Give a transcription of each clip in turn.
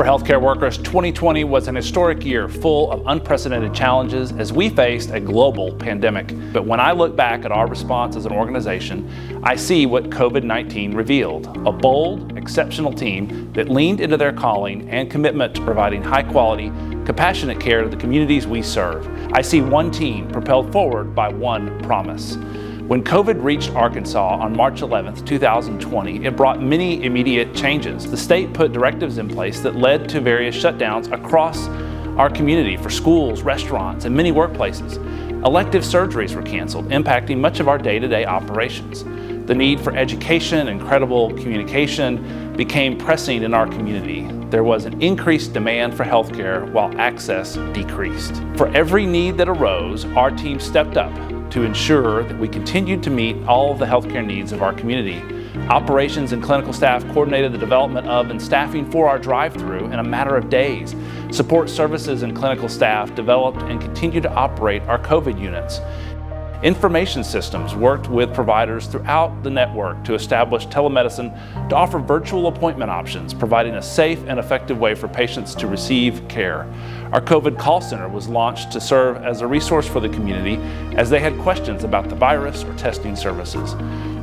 For healthcare workers, 2020 was an historic year full of unprecedented challenges as we faced a global pandemic. But when I look back at our response as an organization, I see what COVID-19 revealed: a bold, exceptional team that leaned into their calling and commitment to providing high-quality, compassionate care to the communities we serve. I see one team propelled forward by one promise. When COVID reached Arkansas on March 11, 2020, it brought many immediate changes. The state put directives in place that led to various shutdowns across our community for schools, restaurants, and many workplaces. Elective surgeries were canceled, impacting much of our day-to-day operations. The need for education and credible communication became pressing in our community. There was an increased demand for healthcare while access decreased. For every need that arose, our team stepped up to ensure that we continued to meet all of the healthcare needs of our community. Operations and clinical staff coordinated the development of and staffing for our drive-thru in a matter of days. Support services and clinical staff developed and continued to operate our COVID units. Information systems worked with providers throughout the network to establish telemedicine to offer virtual appointment options, providing a safe and effective way for patients to receive care. Our COVID call center was launched to serve as a resource for the community as they had questions about the virus or testing services.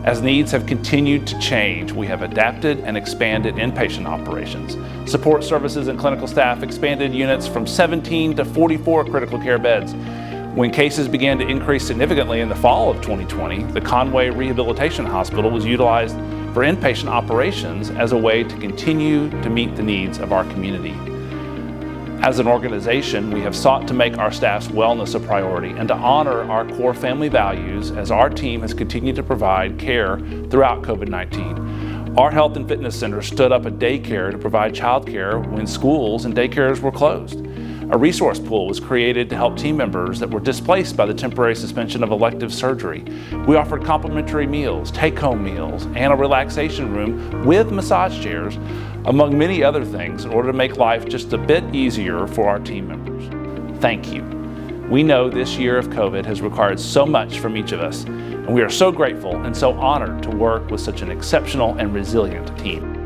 As needs have continued to change, we have adapted and expanded inpatient operations. Support services and clinical staff expanded units from 17 to 44 critical care beds. When cases began to increase significantly in the fall of 2020, the Conway Rehabilitation Hospital was utilized for inpatient operations as a way to continue to meet the needs of our community. As an organization, we have sought to make our staff's wellness a priority and to honor our core family values as our team has continued to provide care throughout COVID-19. Our health and fitness center stood up a daycare to provide childcare when schools and daycares were closed. A resource pool was created to help team members that were displaced by the temporary suspension of elective surgery. We offered complimentary meals, take-home meals, and a relaxation room with massage chairs, among many other things, in order to make life just a bit easier for our team members. Thank you. We know this year of COVID has required so much from each of us, and we are so grateful and so honored to work with such an exceptional and resilient team.